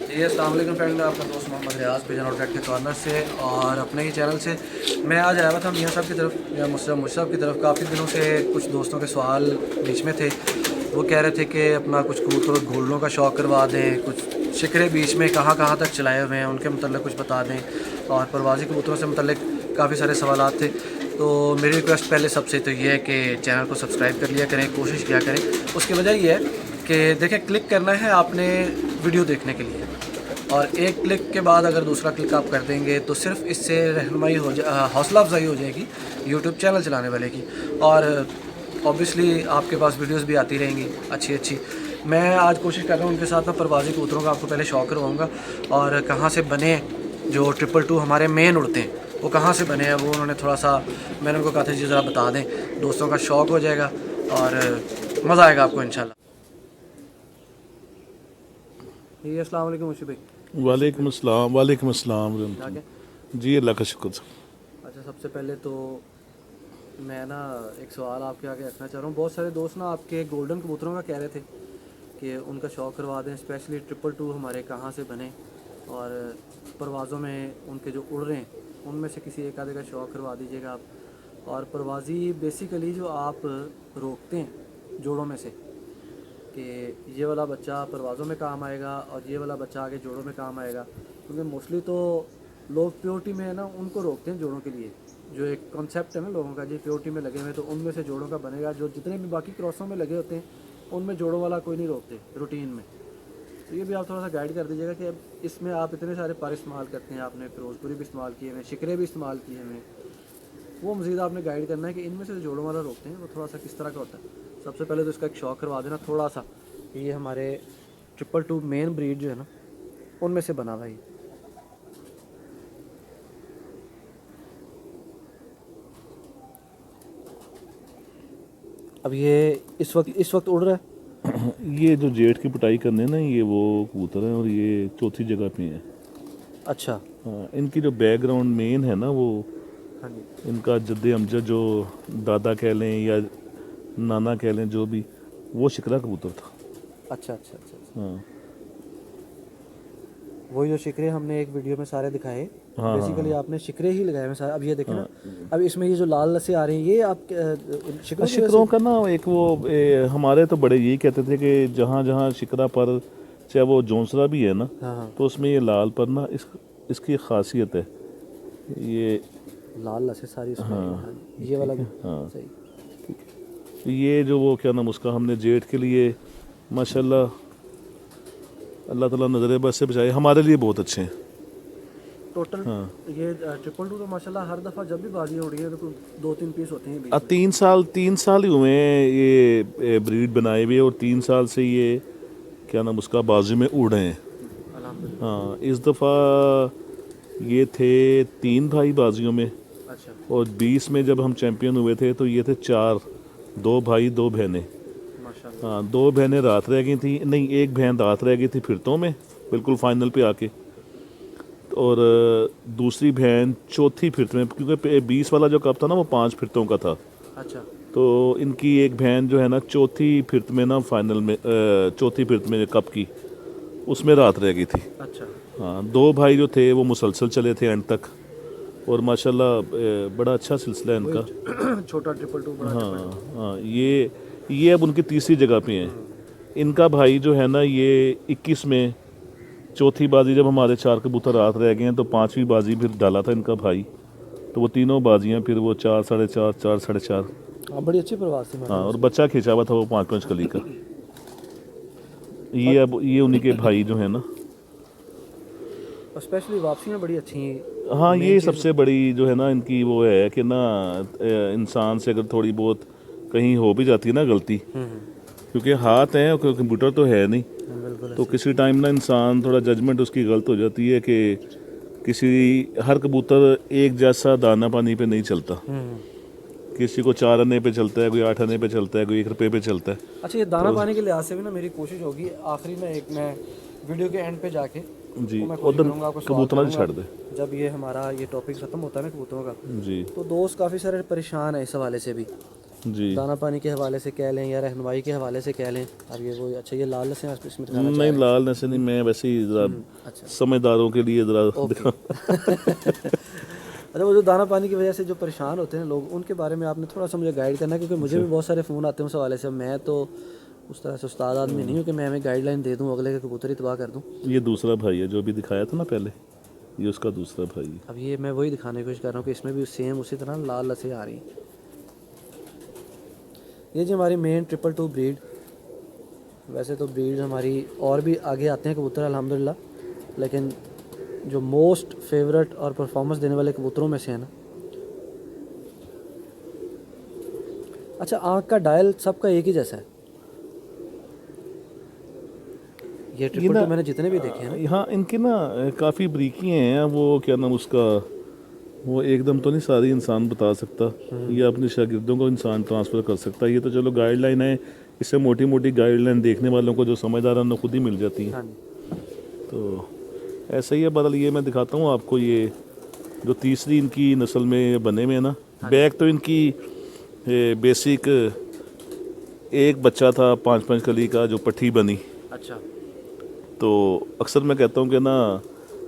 जी अस्सलाम वालेकुम फ्रेंड, आपका दोस्त मोहम्मद रियाज पिजन आउटलेट के कॉर्नर से और अपने ही चैनल से मैं आज आया हुआ था मियाँ साहब की तरफ, मियाँ मुशर्रफ की तरफ। काफ़ी दिनों से कुछ दोस्तों के सवाल बीच में थे। वो कह रहे थे कि अपना कुछ कबूतर घोलनों का शौक़ करवा दें, कुछ शिकरे बीच में कहाँ कहाँ तक चलाए हुए हैं उनके मतलब कुछ बता दें, और परवाज़ी कबूतरों से मतलब काफ़ी सारे सवाल थे। तो मेरी रिक्वेस्ट पहले सबसे तो ये है कि चैनल को सब्सक्राइब कर लिया करें, कोशिश किया करें। उसकी वजह ये है कि देखें, क्लिक करना है आपने वीडियो देखने के लिए, और एक क्लिक के बाद अगर दूसरा क्लिक आप कर देंगे तो सिर्फ इससे रहनुमाई हौसला अफजाई हो जाएगी यूट्यूब चैनल चलाने वाले की, और ऑब्वियसली आपके पास वीडियोस भी आती रहेंगी अच्छी अच्छी। मैं आज कोशिश कर रहा हूँ उनके साथ में परवाज़ी कबूतरों का आपको पहले शौक़ करवाऊँगा, और कहाँ से बने जो 222 हमारे मेन उड़ते हैं वो कहाँ से बने हैं वो उन्होंने थोड़ा सा, मैंने उनको कहा था जी ज़रा बता दें, दोस्तों का शौक़ हो जाएगा और मज़ा आएगा आपको इंशाल्लाह। जी अस्सलाम वालेकुम मुशी भाई। वालेकुम अस्सलाम। वालेकुम अस्सलाम। ठीक है। जी अल्लाह का शुक्र। अच्छा, सबसे पहले तो मैं ना एक सवाल आपके आगे रखना चाह रहा हूँ। बहुत सारे दोस्त ना आपके गोल्डन कबूतरों का कह रहे थे कि उनका शौक़ करवा दें, स्पेशली 222 हमारे कहाँ से बने, और परवाज़ों में उनके जो उड़ रहे हैं उनमें से किसी एक आधे का शौक़ करवा दीजिएगा आप। और परवाज़ी बेसिकली जो आप रोकते हैं जोड़ों में से कि ये वाला बच्चा परवाज़ों में काम आएगा और ये वाला बच्चा आगे जोड़ों में काम आएगा, क्योंकि मोस्टली तो लोग प्योरिटी में है ना उनको रोकते हैं जोड़ों के लिए। जो एक कॉन्सेप्ट है ना लोगों का, जी प्योरिटी में लगे हुए तो उनमें से जोड़ों का बनेगा, जो जितने भी बाकी क्रॉसों में लगे होते हैं उनमें जोड़ों वाला कोई नहीं रोकते रूटीन में। तो ये भी आप थोड़ा सा गाइड कर दीजिएगा कि अब इसमें आप इतने सारे पर इस्तेमाल करते हैं, आपने फिरोजपुरी भी इस्तेमाल किए हुए, शिकरे भी इस्तेमाल किए हुए, वो मज़ीद आपने गाइड करना है कि इनमें से जो जोड़ों वाला रोकते हैं वो थोड़ा सा किस तरह का होता है। सबसे पहले तो इसका एक शौक़ करवा देना थोड़ा सा, ये हमारे 222 मेन ब्रीड जो है ना उनमें से बना भाई। अब ये इस वक्त उड़ रहा है। ये जो जेठ की पिटाई करने ना, ये वो कबूतर हैं और ये चौथी जगह पे हैं। अच्छा। हाँ, इनकी जो बैकग्राउंड मेन है ना वो, हाँ जी। इनका जद्दे अमजद जो दादा कह लें या नाना कह लें, जो भी, वो शिकरा कबूतर था। अच्छा अच्छा अच्छा अच्छा। हाँ वही जो शिकरे हमने एक वीडियो में सारे दिखाए, हाँ बेसिकली हाँ आपने शिकरे ही लगाए हैं सारे। अब ये देखें ना, हाँ। अब इसमें ये जो लाल लस्सी आ रही है ये आप शिकरों की वजह शिकरों से। का ना एक वो हमारे तो बड़े यही कहते थे कि जहाँ जहाँ शिकरा पर, चाहे वो जोंसरा भी है ना, हाँ हाँ। तो उसमें ये लाल पर ना इसकी एक खासियत है, ये लाल लस्सी सारी इसमें हाँ आई है। हाँ जी, ये वाला भी हाँ। सही। तो ये जो वो क्या नाम उसका, हमने जेठ के लिए माशाल्लाह अल्लाह ताला नज़र बस से बचाए, हमारे लिए बहुत अच्छे हैं। टोटल हाँ ये 222 तो माशाल्लाह हर दफ़ा जब भी बाजी उड़ी है तो कोई 2-3 पीस होते हैं बीच में। 3 साल ही हुए हैं ये ब्रीड बनाए हुए, और 3 साल से ये क्या नाम उसका बाजू में उड़ रहे हैं। अल्हम्दुलिल्लाह। हाँ, इस दफ़ा ये थे 3 भाई बाजियों में, अच्छा और 20 में जब हम चैम्पियन हुए थे तो ये थे 4, 2 भाई 2 बहनें। माशाल्लाह। हाँ, 2 बहनें रात रह गई थी, नहीं एक बहन रात रह गई थी फिरतों में, बिल्कुल फाइनल पे आके, और दूसरी बहन चौथी फिरत में, क्योंकि 20 वाला जो कप था ना वो 5 फिरतों का था। अच्छा तो इनकी एक बहन जो है ना चौथी फिरत में ना फाइनल में, चौथी फिरत में कप की, उसमें रात रह गई थी। अच्छा। हाँ, 2 भाई जो थे वो मुसलसल चले थे एंड तक, और माशाल्लाह बड़ा अच्छा सिलसिला है वही इनका। छोटा 222 बड़ा हाँ 222। हाँ, ये अब उनकी तीसरी जगह पे हैं। इनका भाई जो है ना ये 21 में चौथी बाजी, जब हमारे 4 कबूतर रात रह गए हैं तो 5वीं बाजी फिर डाला था इनका भाई, तो वो तीनों बाजियाँ फिर वो 4, 4.5, 4, 4.5। हाँ, बड़ी अच्छी प्रवास थी हाँ, माशाल्लाह और उसकी। बच्चा खींचा हुआ था वो 5-5 कली का। ये और अब ये उन्हीं के भाई जो है ना। स्पेशली वापसियाँ बड़ी अच्छी हैं। हाँ, मेन ये चीज़। सबसे बड़ी जो है ना इनकी वो है कि ना इंसान से अगर थोड़ी बहुत कहीं हो भी जाती है ना गलती, क्योंकि हाथ हैं और कंप्यूटर तो है नहीं, बिल्कुल तो ऐसे। किसी टाइम ना इंसान थोड़ा जजमेंट उसकी गलत हो जाती है कि किसी, हर कबूतर एक जैसा दाना पानी पे नहीं चलता। किसी को 4 आने पे चलता है, कोई 8 आने पे चलता है, कोई 1 रुपये पे चलता है। अच्छा, ये दाना तो पानी के लिहाज से भी ना मेरी कोशिश होगी आखिरी में, एक मैं वीडियो के एंड पे जाके जी, वो मैं कोशिश उधर करूँगा, आपको सवाल कबूतरा करूँगा छड़ दे। जब ये हमारा ये टॉपिक ख़त्म होता है ना कबूतरों का। जी तो दोस्त काफ़ी सारे परेशान है इस हवाले से भी जी। दाना पानी के हवाले से कह लें या रहनुमाई के हवाले से कह लें, अब ये वो अच्छा ये लाल लस्सी आप इसमें दिखाना चाह नहीं, रहे लाल नशे नहीं, मैं वैसे ही ज़रा हैं? अच्छा समझदारों के लिए ज़रा ओके। अच्छा वो जो दाना पानी की वजह से जो परेशान होते हैं लोग, उनके बारे में आपने थोड़ा सा मुझे गाइड करना है, क्योंकि मुझे भी बहुत सारे फ़ोन आते हैं उस हवाले से। मैं तो उस तरह से उस्ताद आदमी नहीं हूँ कि मैं हमें गाइडलाइन दे दूँ, अगले के कबूतर ही तबाह कर दूँ। ये दूसरा भाई है जो भी दिखाया था ना पहले, ये उसका दूसरा भाई है। अब ये मैं वही दिखाने की कोशिश कर रहा हूँ कि इसमें भी सेम उसी तरह लाल लस्सी आ रही हैं। ये जी हमारी मेन 222 ब्रीड। वैसे तो ब्रीड हमारी और भी आगे आते हैं कबूतर अल्हम्दुलिल्लाह, लेकिन जो मोस्ट फेवरेट और परफॉर्मेंस देने वाले कबूतरों में से है ना। अच्छा आँख का डायल सबका एक ही जैसा है? ये 222 मैंने जितने भी देखे हैं ना। यहाँ इनके ना काफ़ी बरीकी हैं, वो क्या नाम उसका, वो एकदम तो नहीं सारी इंसान बता सकता, ये अपने शागिर्दों को इंसान ट्रांसफ़र कर सकता है। ये तो चलो गाइडलाइन है, इससे मोटी मोटी गाइडलाइन देखने वालों को जो समझदार है उन्हें खुद ही मिल जाती है। हाँ जी। तो ऐसा ही है। बदल ये मैं दिखाता हूँ आपको, ये जो तीसरी इनकी नस्ल में बने हुए हैं ना, बैग तो इनकी बेसिक एक बच्चा था 5-5 कली का जो पट्टी बनी। अच्छा तो अक्सर मैं कहता हूँ कि ना,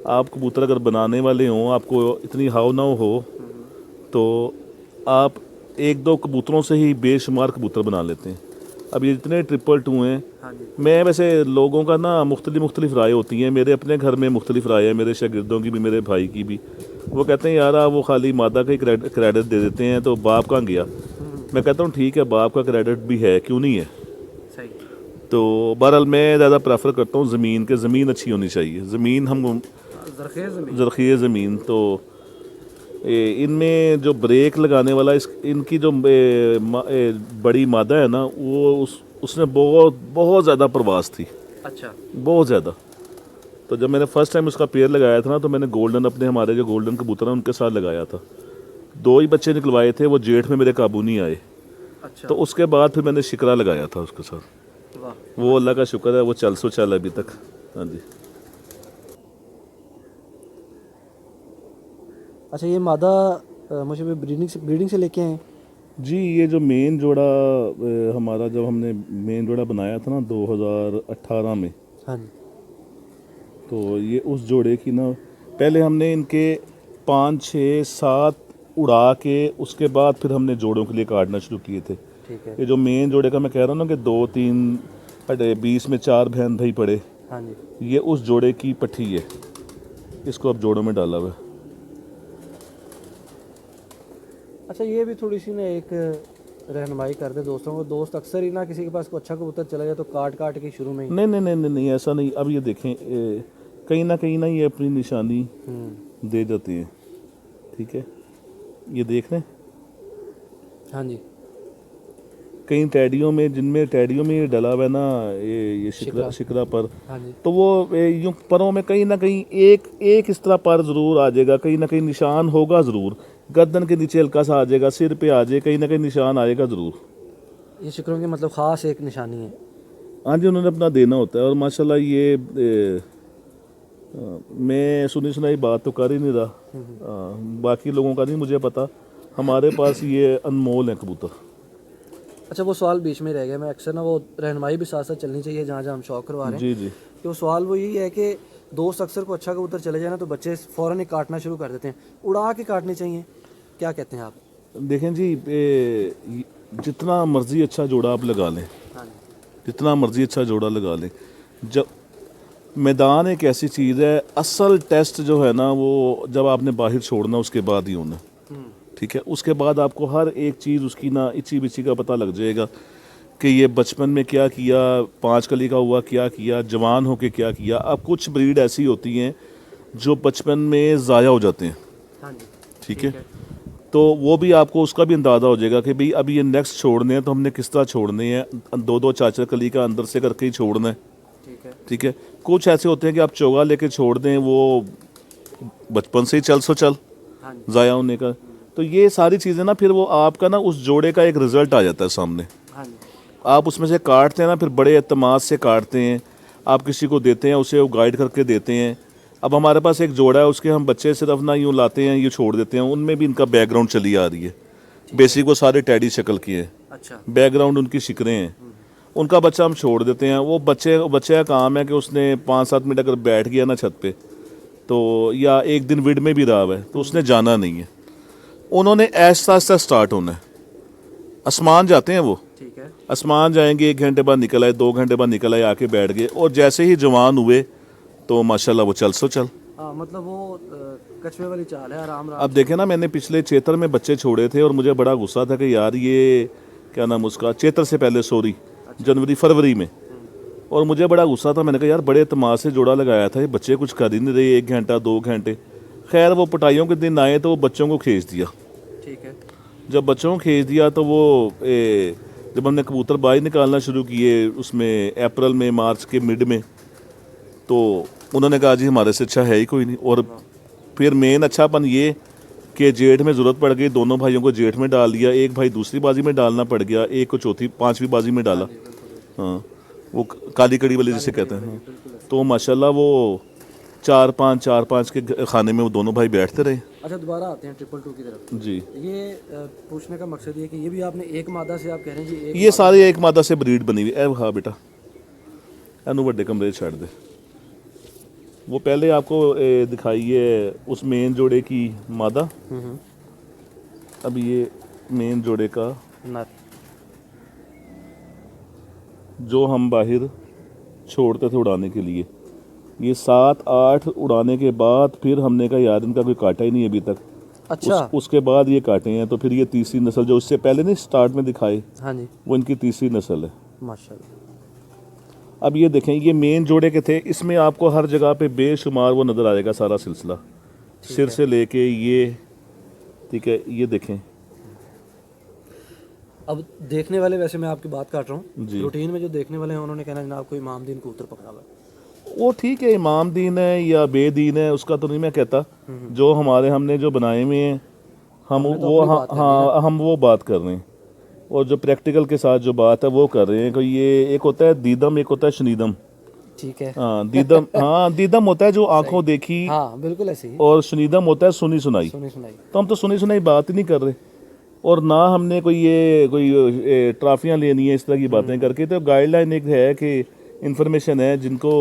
आप कबूतर अगर बनाने वाले हों, आपको इतनी हाव ना हो, तो आप 1-2 कबूतरों से ही बेशुमार कबूतर बना लेते हैं। अब ये जितने 222 हैं, हाँ जी। मैं वैसे लोगों का ना मुख्तलिफ राय होती हैं, मेरे अपने घर में मुख्तलिफ राय है, मेरे शागिर्दों की भी, मेरे भाई की भी। वो कहते हैं यार आप वो खाली मादा का ही क्रेडिट दे देते हैं, तो बाप कहाँ गया। मैं कहता हूँ ठीक है, बाप का क्रेडिट भी है, क्यों नहीं है। सही। तो बहरहाल मैं ज़्यादा प्रेफर करता हूँ ज़मीन के, ज़मीन अच्छी होनी चाहिए। ज़मीन हम ज़रख़ीज़ ज़मीन। ज़रख़ीज़ ज़मीन, तो इनमें जो ब्रेक लगाने वाला इनकी जो बड़ी मादा है ना, वो उसने बहुत ज़्यादा प्रवास थी, अच्छा बहुत ज़्यादा। तो जब मैंने फ़र्स्ट टाइम उसका पेयर लगाया था ना, तो मैंने गोल्डन, अपने हमारे जो गोल्डन कबूतर हैं उनके साथ लगाया था। 2 ही बच्चे निकलवाए थे, वो जेठ में मेरे काबू नहीं आए। अच्छा। तो उसके बाद फिर मैंने शिकरा लगाया था उसके साथ। वाह। वो अल्लाह का शुक्र है, वो चल अभी तक। हाँ जी। अच्छा ये मादा मुझे भी ब्रीडिंग से लेके आए हैं? जी, ये जो मेन जोड़ा हमारा, जब हमने मेन जोड़ा बनाया था ना 2018 में, हाँ जी। तो ये उस जोड़े की ना, पहले हमने इनके 5-6-7 उड़ा के उसके बाद फिर हमने जोड़ों के लिए काटना शुरू किए थे। ठीक है। ये जो मेन जोड़े का मैं कह रहा हूँ ना कि 2-3 20 में 4 बहन भाई पड़े, हाँ जी। ये उस जोड़े की पट्टी है, इसको अब जोड़ों में डाला हुआ है। अच्छा ये भी थोड़ी सी ना एक रहनुमाई कर दे दोस्तों को। दोस्त अक्सर ही ना किसी के पास को अच्छा कबूतर चला जाए तो काट के शुरू में ही। नहीं नहीं नहीं नहीं नहीं, ऐसा नहीं। अब ये देखें, कहीं ना ये अपनी निशानी दे जाते हैं, ठीक है। ये देख रहे हैं, हाँ जी। कई टैडियों में, जिनमें टैडियों में ये डला हुआ है ना, ये शिकरा पर, हाँ जी। तो वो यूं परों में कहीं ना कहीं एक इस तरह पर ज़रूर आ जाएगा, कहीं ना कहीं निशान होगा ज़रूर। गर्दन के नीचे हल्का सा आ जाएगा, सिर पे आ जाए, कहीं ना कहीं निशान आएगा ज़रूर। ये शिकरों की मतलब ख़ास एक निशानी है। हाँ जी, उन्होंने अपना देना होता है। और माशाल्लाह ये मैं सुनी सुनाई बात तो कर ही नहीं रहा, बाकी लोगों का नहीं मुझे पता, हमारे पास ये अनमोल है कबूतर। अच्छा वो सवाल बीच में रह गया, मैं अक्सर ना वो रहनुमाई भी साथ साथ चलनी चाहिए जहाँ जहाँ हम शौक करवा रहे हैं। जी जी। कि वो सवाल वो यही है कि दोस्त अक्सर को अच्छा कबूतर चले जाए ना तो बच्चे फ़ौरन ही काटना शुरू कर देते हैं, उड़ा के काटने चाहिए, क्या कहते हैं आप? देखें जी, जितना मर्ज़ी अच्छा जोड़ा आप लगा लें, हाँ जी। जितना मर्ज़ी अच्छा जोड़ा लगा लें, जब मैदान एक ऐसी चीज़ है, असल टेस्ट जो है ना वो जब आपने बाहर छोड़ना उसके बाद ही होना, ठीक है। उसके बाद आपको हर एक चीज़ उसकी ना इची बिची का पता लग जाएगा कि ये बचपन में क्या किया, 5 कली का हुआ क्या किया, जवान होके क्या किया। अब कुछ ब्रीड ऐसी होती हैं जो बचपन में ज़ाया हो जाते हैं, हाँ जी। ठीक है। तो वो भी आपको उसका भी अंदाज़ा हो जाएगा कि भाई अब ये नेक्स्ट छोड़ने हैं तो हमने किस तरह छोड़ने हैं, 2-2 4-4 कली का अंदर से करके ही छोड़ना है, ठीक है। ठीक है। कुछ ऐसे होते हैं कि आप चोगा लेके छोड़ दें, वो बचपन से ही चल हाँ जी। ज़ाया होने का। तो ये सारी चीज़ें ना फिर वो आपका ना उस जोड़े का एक रिज़ल्ट आ जाता है सामने। हाँ जी। आप उसमें से काटते हैं ना, फिर बड़े एतमाद से काटते हैं, आप किसी को देते हैं, उसे वो गाइड करके देते हैं। अब हमारे पास एक जोड़ा है, उसके हम बच्चे सिर्फ ना यूँ लाते हैं, यूँ छोड़ देते हैं, उनमें भी इनका बैकग्राउंड चली आ रही है। बेसिक वो सारे टैडी शक्ल की हैं। अच्छा। बैकग्राउंड उनकी शिकरें हैं, उनका बच्चा हम छोड़ देते हैं। वो बच्चे का काम है कि उसने 5-7 मिनट अगर बैठ गया ना छत पे, तो या एक दिन विड में भी रहा है तो उसने जाना नहीं है। उन्होंने ऐसा ऐसा स्टार्ट होना है। आसमान जाते हैं वो, ठीक है। आसमान जाएंगे, 1 घंटे बाद निकल आए, 2 घंटे बाद निकल आए, आके बैठ गए, और जैसे ही जवान हुए तो माशाल्लाह वो चल सो चल। हाँ, मतलब वो कछुए वाली चाल है, आराम अब देखे ना, मैंने पिछले चैत्र में बच्चे छोड़े थे और मुझे बड़ा गुस्सा था कि यार ये क्या नाम उसका, चैत्र से पहले सॉरी, जनवरी फरवरी में, और मुझे बड़ा गुस्सा था। मैंने कहा यार बड़े एतमाद से जोड़ा लगाया था, ये बच्चे कुछ कर ही नहीं रहे, 1 घंटा 2 घंटे। खैर वो पटाइयों के दिन आए तो वो बच्चों को खींच दिया। ठीक है। जब बच्चों को खींच दिया तो वो जब हमने कबूतर बाहर निकालना शुरू किए उसमें अप्रैल में, मार्च के मिड में, तो उन्होंने कहा जी हमारे से अच्छा है ही कोई नहीं। और फिर मेन अच्छापन ये कि जेठ में ज़रूरत पड़ गई, दोनों भाइयों को जेठ में डाल दिया, एक भाई दूसरी बाजी में डालना पड़ गया, एक को चौथी 5वीं बाजी में डाला। हाँ, वो काली कड़ी वाली जिसे कहते हैं। हाँ। तो माशाल्लाह वो 4-5 के खाने में वो दोनों भाई बैठते रहे। अच्छा, दोबारा आते हैं 222 की तरफ। जी, ये पूछने का मकसद ये कि ये भी आपने एक मादा से, आप कह रहे हैं जी एक ये सारे एक मादा से ब्रीड बनी हुई है। हाँ बेटा, एनू बड़े कमरे छाड़ दे। वो पहले आपको दिखाइए उस मेन जोड़े की मादा। अब ये मेन जोड़े का नर। जो हम बाहर छोड़ते थे उड़ाने के लिए, ये 7-8 उड़ाने के बाद फिर हमने कहा यार इनका कोई काटा ही नहीं अभी तक। अच्छा। उसके बाद ये काटे हैं, तो फिर ये तीसरी नस्ल जो उससे पहले नहीं स्टार्ट में दिखाए, हाँ जी, वो इनकी तीसरी नस्ल है। माशाल्लाह। अब ये देखें, ये मेन जोड़े के थे, इसमें आपको हर जगह पे बेशुमार वो नज़र आएगा सारा सिलसिला, सिर से लेके ये, ठीक है, ये देखें। अब देखने वाले, वैसे मैं आपकी बात काट रहा हूँ, जी। रूटीन में जो देखने वाले हैं उन्होंने कहना जनाब कोई इमामदीन कबूतर पकड़ा हुआ है। वो ठीक है, इमाम दीन है या बेदीन है उसका तो नहीं मैं कहता, जो हमने जो बनाए हुए हैं हम वो, हाँ हम वो बात कर रहे हैं, और जो प्रैक्टिकल के साथ जो बात है वो कर रहे हैं कि ये एक होता है दीदम, एक होता है शनीदम। ठीक है। हाँ दीदम, हाँ दीदम होता है जो आंखों देखी, हाँ बिल्कुल ऐसे ही। और शनीदम होता है सुनी सुनाई। सुनी सुनाई। तो हम तो सुनी सुनाई बात ही नहीं कर रहे, और ना हमने कोई ट्राफियाँ लेनी है इस तरह की बातें करके। तो गाइडलाइन एक है कि इन्फॉर्मेशन है, जिनको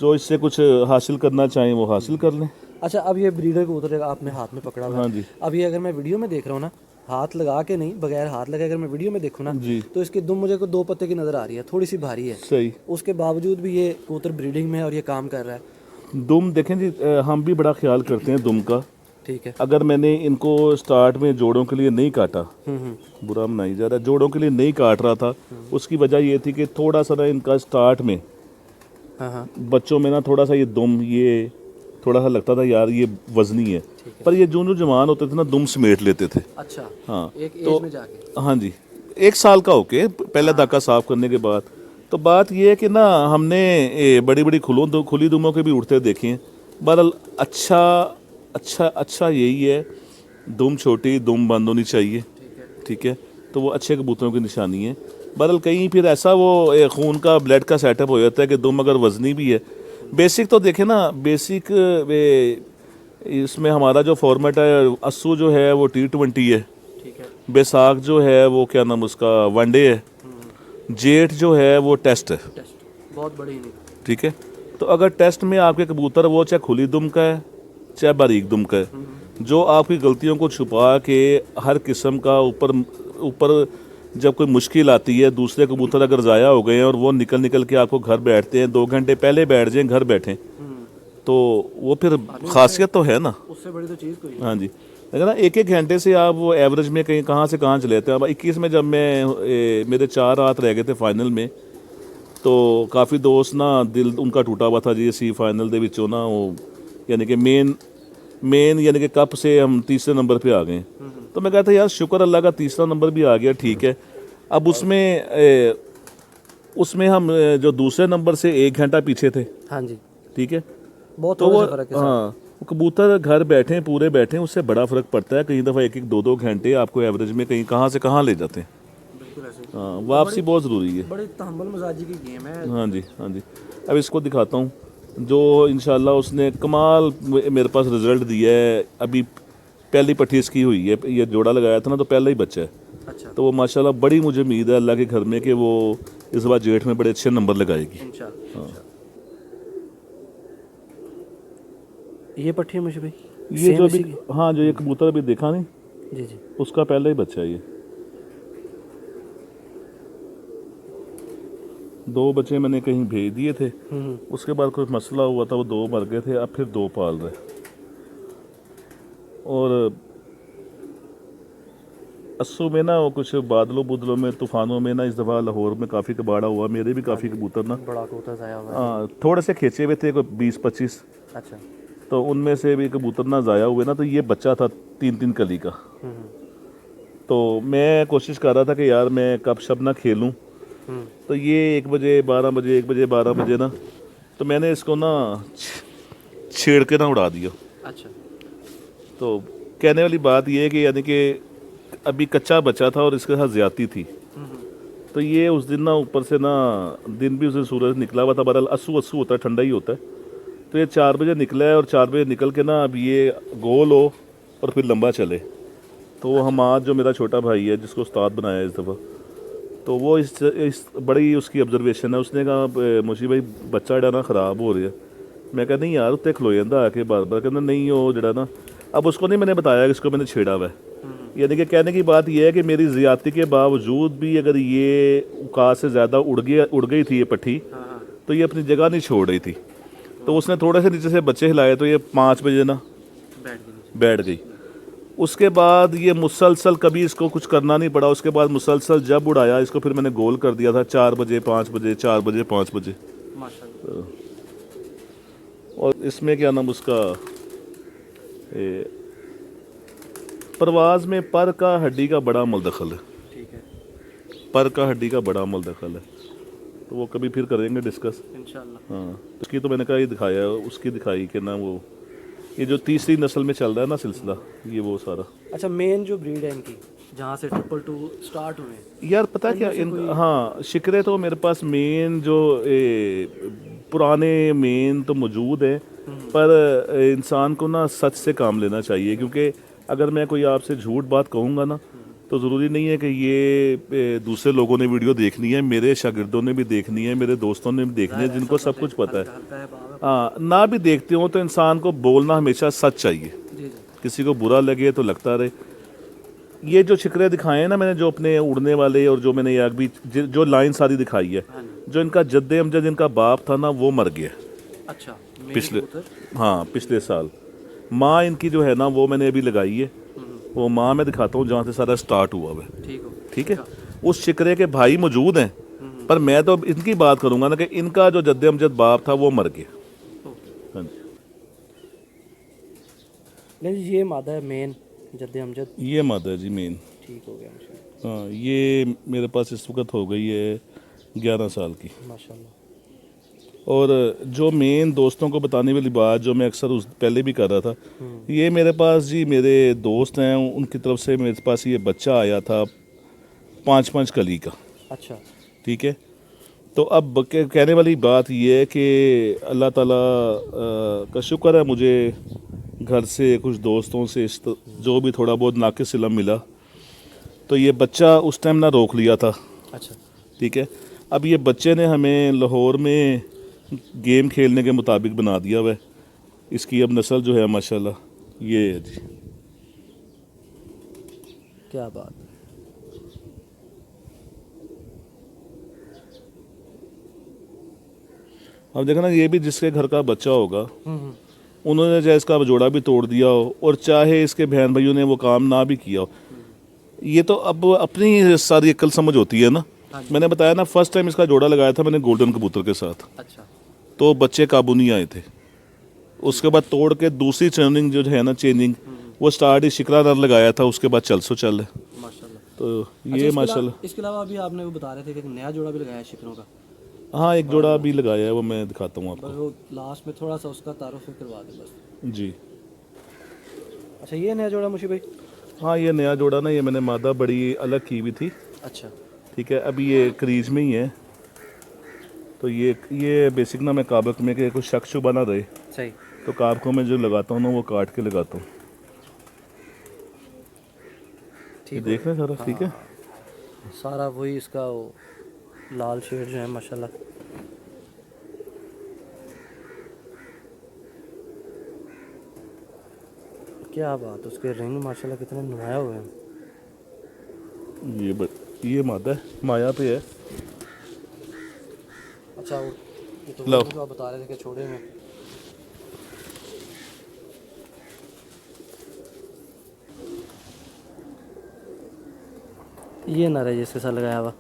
जो इससे कुछ हासिल करना चाहें वो हासिल कर लें। अच्छा, अब ये ब्रीडर कबूतर आपने हाथ में पकड़ा हुआ है। हाँ जी। अब ये अगर मैं वीडियो में देख रहा हूँ ना, हाथ लगा के नहीं, बगैर हाथ लगे अगर मैं वीडियो में देखूँ ना, जी, तो इसकी दुम मुझे को 2 पत्ते की नज़र आ रही है, थोड़ी सी भारी है। सही। उसके बावजूद भी ये कबूतर ब्रीडिंग में और ये काम कर रहा है। दुम देखें जी, हम भी बड़ा ख्याल करते हैं दुम का। ठीक है। अगर मैंने इनको स्टार्ट में जोड़ों के लिए नहीं काटा, बुरा मनाई जा रहा है, जोड़ों के लिए नहीं काट रहा था, उसकी वजह ये थी कि थोड़ा सा ना इनका स्टार्ट में हाँ बच्चों में ना थोड़ा सा ये दुम, ये थोड़ा सा लगता था यार ये वजनी है, पर ये जो जवान होते थे ना दुम समेट लेते थे। अच्छा। हाँ, एक एज में जाके। हाँ जी, 1 साल का होके पहला दाका साफ करने के बाद। तो बात ये है कि ना हमने बड़ी बड़ी खुली दुमों के भी उड़ते देखे हैं। बहरहाल अच्छा यही है, दुम छोटी, दुम बंद होनी चाहिए, ठीक है, तो वो अच्छे कबूतरों की निशानी है। बहरहाल कहीं फिर ऐसा वो खून का ब्लड का सेटअप हो जाता है कि दुम अगर वजनी भी है। बेसिक तो देखें ना, बेसिक इसमें हमारा जो फॉर्मेट है, अस्सू जो है वो T20 है, ठीक है। बैसाख जो है वो क्या नाम उसका वनडे है, जेठ जो है वो टेस्ट है। टेस्ट बहुत बड़ी नहीं। ठीक है, तो अगर टेस्ट में आपके कबूतर वो चाहे खुली दुम का है चाहे बारीक दुम का है, जो आपकी गलतियों को छुपा के हर किस्म का ऊपर जब कोई मुश्किल आती है, दूसरे कबूतर अगर ज़ाया हो गए हैं और वो निकल के आपको घर बैठते हैं, 2 घंटे पहले बैठ जाएं घर बैठें, तो वो फिर खासियत तो है ना, उससे बड़ी तो चीज़ कोई नहीं। हाँ जी। लेकिन ना 1-1 घंटे से आप वो एवरेज में कहीं कहाँ से कहाँ चले जाते हैं। अब 21 में जब मैं मेरे 4 रात रह गए थे फाइनल में, तो काफ़ी दोस्त ना दिल उनका टूटा हुआ था जी, सी फाइनल ਦੇ ਵਿੱਚੋਂ ना वो यानी कि मेन यानी कि कप से हम तीसरे नंबर पे आ गए। तो मैं कहता यार शुक्र अल्लाह का तीसरा नंबर भी आ गया, ठीक है। अब उसमें हम जो दूसरे नंबर से 1 घंटा पीछे थे, हाँ जी, ठीक है, बहुत तो वो फर्क है। हाँ, वो कबूतर घर बैठे पूरे बैठे उससे बड़ा फ़र्क पड़ता है। कई दफ़ा 1-1 2-2 घंटे आपको एवरेज में कहीं कहाँ से कहाँ ले जाते हैं। बिल्कुल ऐसे ही। हाँ, वापसी बहुत ज़रूरी है। बड़ी तहम्मुल मजाजी की गेम है। हाँ जी, हाँ जी। अब इसको दिखाता हूँ जो इंशाल्लाह उसने कमाल मेरे पास रिज़ल्ट दिया है। अभी पहली पट्टी इसकी हुई है, ये जोड़ा लगाया था ना तो पहला ही बच्चा है। अच्छा, तो वो माशाल्लाह बड़ी मुझे उम्मीद है अल्लाह के घर में कि वो इस बार जेठ में बड़े अच्छे नंबर लगाएगी। इंशाल्लाह इंशाल्लाह। ये पट्टी है मुझे भाई, ये जो सेम अभी, इसी की? हाँ, जो ये कबूतर अभी देखा नहीं, जी जी। उसका पहला ही बच्चा है ये। 2 बच्चे मैंने कहीं भेज दिए थे, उसके बाद कोई मसला हुआ था, वो 2 मर गए थे, अब फिर 2 पाल रहे। और अस्सू में ना वो कुछ बादलों बुदलों में, तूफानों में ना इस दफ़ा लाहौर में काफ़ी कबाड़ा हुआ, मेरे भी काफ़ी कबूतर ना बड़ा कबूतर ज़ाया हुआ है। थोड़े से खींचे हुए थे, कोई 20-25, अच्छा। तो उनमें से भी कबूतर ना ज़ाया हुए ना, तो ये बच्चा था 3-3 कली का। तो मैं कोशिश कर रहा था कि यार मैं कब शब ना खेलूं, तो ये 1 बजे 12 बजे 1 बजे 12 बजे ना, तो मैंने इसको ना छेड़ के ना उड़ा दिया। अच्छा। तो कहने वाली बात ये है कि यानी कि अभी कच्चा बच्चा था और इसके साथ ज़्यादती थी, तो ये उस दिन ना ऊपर से ना, दिन भी उस दिन सूरज निकला हुआ था, बहरहाल अस्सू अस्सू होता है, ठंडा ही होता है, तो ये 4 बजे निकला है और 4 बजे निकल के ना अब ये गोल हो और फिर लंबा चले। तो वो हम आज जो मेरा छोटा भाई है जिसको उस्ताद बनाया इस दफ़ा, तो वो इस बड़ी उसकी ऑब्जर्वेशन है, उसने कहा मुझे भाई बच्चा जड़ा ना ख़राब हो रहा है। मैं कहा नहीं यार उत्ते खलो जाता आके बार बार, कहना नहीं वो जड़ा ना, अब उसको नहीं मैंने बताया कि इसको मैंने छेड़ा हुआ है। यानी कि कहने की बात यह है कि मेरी ज़्यादती के बावजूद भी अगर ये औकात से ज़्यादा उड़ गई थी ये पट्टी, तो ये अपनी जगह नहीं छोड़ रही थी। तो उसने थोड़े से नीचे से बच्चे हिलाए तो ये 5 बजे ना बैठ गई। उसके बाद ये मुसलसल कभी इसको कुछ करना नहीं पड़ा, उसके बाद मुसलसल जब उड़ाया इसको फिर मैंने गोल कर दिया था 4 बजे 5 बजे 4 बजे 5 बजे। माशाल्लाह। और इसमें क्या नाम उसका, परवाज़ में पर का हड्डी का बड़ा मलदखल है। ठीक है पर का हड्डी का बड़ा मलदखल है, तो वो कभी फिर करेंगे डिस्कस इंशाल्लाह। हाँ। उसकी तो मैंने कहा ये दिखाया, उसकी दिखाई कि ना वो ये जो तीसरी नस्ल में चल रहा है ना सिलसिला, ये वो सारा। अच्छा, मेन जो ब्रीड है इनकी जहाँ से 222 स्टार्ट हुए हैं, यार पता क्या इन, हाँ शिकरे तो मेरे पास मेन जो पुराने मेन तो मौजूद हैं, पर इंसान को ना सच से काम लेना चाहिए, क्योंकि अगर मैं कोई आपसे झूठ बात कहूँगा ना, तो ज़रूरी नहीं है कि ये दूसरे लोगों ने वीडियो देखनी है, मेरे शागिर्दों ने भी देखनी है, मेरे दोस्तों ने भी देखनी है, जिनको सब कुछ पता है। हाँ, ना भी देखते हो तो इंसान को बोलना हमेशा सच चाहिए, किसी को बुरा लगे तो लगता रहे। ये जो शिकरे दिखाए हैं ना मैंने, जो अपने उड़ने वाले, और जो मैंने यार भी जो लाइन सारी दिखाई है, जो इनका जद्दे अमजद इनका बाप था ना वो मर गया। अच्छा, पिछले, हाँ पिछले साल। माँ इनकी जो है ना वो मैंने अभी लगाई है, वो माँ मैं दिखाता हूँ जहाँ से सारा स्टार्ट हुआ है। ठीक है, उस शिकरे के भाई मौजूद हैं, पर मैं तो इनकी बात करूँगा ना कि इनका जो जद्दे अमजद बाप था वो मर गया। हाँ जी, नहीं ये मादा है मेन जद्दे अमजद, ये माता है जी मेन। ठीक हो गया माशाल्लाह। हाँ, ये मेरे पास इस वक्त हो गई है 11 साल की। माशाल्लाह। और जो मेन दोस्तों को बताने वाली बात जो मैं अक्सर उस पहले भी कर रहा था, ये मेरे पास जी मेरे दोस्त हैं, उनकी तरफ से मेरे पास ये बच्चा आया था 5-5 कली का। अच्छा, ठीक है, तो अब कहने वाली बात ये है कि अल्लाह ताला का शुक्र है, मुझे घर से कुछ दोस्तों से जो भी थोड़ा बहुत नाकिस इल्म मिला, तो ये बच्चा उस टाइम ना रोक लिया था। अच्छा, ठीक है, अब ये बच्चे ने हमें लाहौर में गेम खेलने के मुताबिक बना दिया हुआ है। इसकी अब नस्ल जो है माशाल्लाह ये है जी। क्या बात। अब देखो ना, ये भी जिसके घर का बच्चा होगा, उन्होंने चाहे इसका जोड़ा भी तोड़ दिया हो और चाहे इसके बहन भाइयों ने वो काम ना भी किया हो, ये तो अब अपनी सारी अक्ल समझ होती है ना। मैंने बताया ना, फर्स्ट टाइम इसका जोड़ा लगाया था मैंने गोल्डन कबूतर के साथ। अच्छा, तो बच्चे काबू नहीं आए थे। उसके बाद तोड़ के दूसरी ट्रेनिंग जो है ना, चेंजिंग, वो स्टार्ट ही शिकरा नर लगाया था, उसके बाद चल सो चल है। माशाल्लाह। तो ये माशाल्लाह। इसके अलावा अभी आपने वो बता रहे थे कि एक नया जोड़ा भी लगाया है शिकरों का। हाँ, एक जोड़ा भी लगाया है, वो मैं दिखाता हूँ बस आपको वो लास्ट में थोड़ा सा उसका तारुफ करवा दें बस। जी। अच्छा, ये नया जोड़ा मुशी भाई। हाँ, ये नया जोड़ा ना, ये मैंने मादा बड़ी अलग की हुई थी। अच्छा, ठीक है, अभी ये क्रीज में ही है, तो ये बेसिक ना मैं काबक में के कुछ शक शुबा ना रहे, सही, तो काब को मैं जो लगाता हूँ ना वो काट के लगाता हूँ। ये देख रहे हैं सारा। ठीक है, सारा वही इसका वो लाल शेड जो है माशाल्लाह। क्या बात, उसके रिंग माशाल्लाह कितने नुमाया हुए हैं। ये मादा है, माया पे है। अच्छा वो ये तो लो। वो जो आप बता रहे थे कि छोड़े में। ये नर है जिसके साथ लगाया हुआ।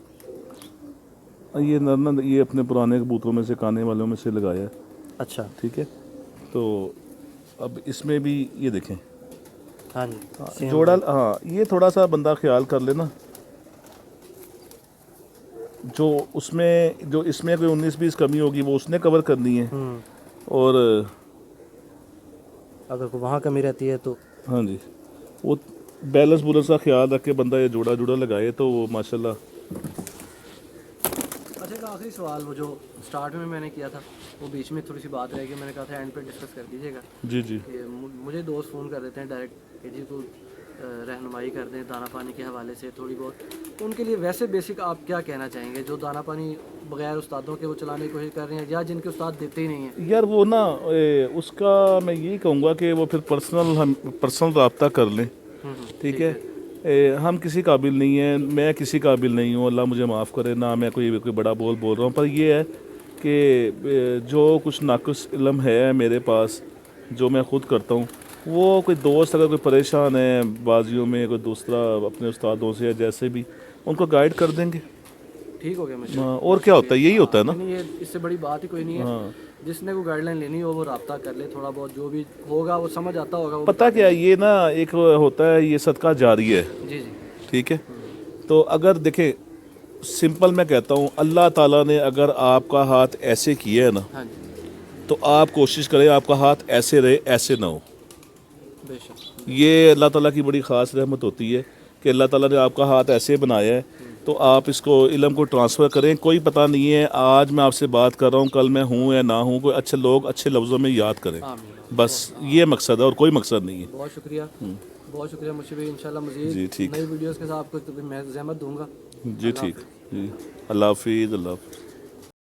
ये नर ये अपने पुराने कबूतरों में से, काने वालों में से लगाया है। अच्छा ठीक है, तो अब इसमें भी ये देखें हाँ जी सेम जोड़ा। हाँ, ये थोड़ा सा बंदा ख्याल कर लेना, जो उसमें जो इसमें कोई 19-20 कमी होगी वो उसने कवर करनी है। और अगर कोई वहाँ कमी रहती है तो हाँ जी, वो बैलेंस बुलेंस का ख्याल रख के बंदा ये जोड़ा जोड़ा लगाए तो वो माशाल्लाह। अच्छा एक आखिरी सवाल, वो जो स्टार्ट में मैंने किया था वो बीच में थोड़ी सी बात रह गई, मैंने कहा था एंड पे डिस्कस कर दीजिएगा। जी जी। कि मुझे दोस्त फ़ोन कर देते हैं डायरेक्ट कि जी को रहनुमाई कर दें दाना पानी के हवाले से थोड़ी बहुत, तो उनके लिए वैसे बेसिक आप क्या कहना चाहेंगे जो दाना पानी बगैर उस्तादों के वो चलाने की कोशिश कर रहे हैं या जिनके उस्ताद देते ही नहीं हैं? यार वो ना उसका मैं यही कहूँगा कि वो फिर पर्सनल रब्ता कर लें। ठीक है, हम किसी काबिल नहीं हैं, मैं किसी काबिल नहीं हूँ, अल्लाह मुझे माफ़ करे, ना मैं कोई बड़ा बोल रहा हूँ, पर ये है कि जो कुछ नाक़िस इल्म है मेरे पास जो मैं ख़ुद करता हूँ, वो कोई दोस्त अगर कोई परेशान है बाजियों में, कोई दूसरा अपने उस्तादों से या जैसे भी, उनको गाइड कर देंगे। ठीक हो गया मुझे। और क्या होता है, यही होता है ना। नहीं ये इससे बड़ी बात ही कोई नहीं है। हाँ, जिसने को गाइडलाइन लेनी हो वो रब्ता कर ले, थोड़ा बहुत जो भी होगा वो समझ आता होगा वो पता क्या, ये ना एक होता है, ये सदका जारी है। जी जी ठीक है, तो अगर देखें सिंपल मैं कहता हूँ, अल्लाह ताला ने अगर आपका हाथ ऐसे किया है ना, हाँ जी तो आप कोशिश करें आपका हाथ ऐसे रहे, ऐसे ना हो। बेशक। ये अल्लाह ताला की बड़ी ख़ास रहमत होती है कि अल्लाह ताला ने आपका हाथ ऐसे बनाया है, तो आप इसको इल्म को ट्रांसफ़र करें। कोई पता नहीं है, आज मैं आपसे बात कर रहा हूँ, कल मैं हूँ या ना हूँ, कोई अच्छे लोग अच्छे लफ्ज़ों में याद करें, आमीन। बस ये मकसद है और कोई मकसद नहीं है। बहुत शुक्रिया, बहुत शुक्रिया मुझे भी। इंशाल्लाह मज़ीद जी ठीक, नई वीडियोस के साथ आपको मैं ज़हमत दूंगा। जी ठीक, जी अल्लाह हाफिज़, अल्लाह हाफिज़।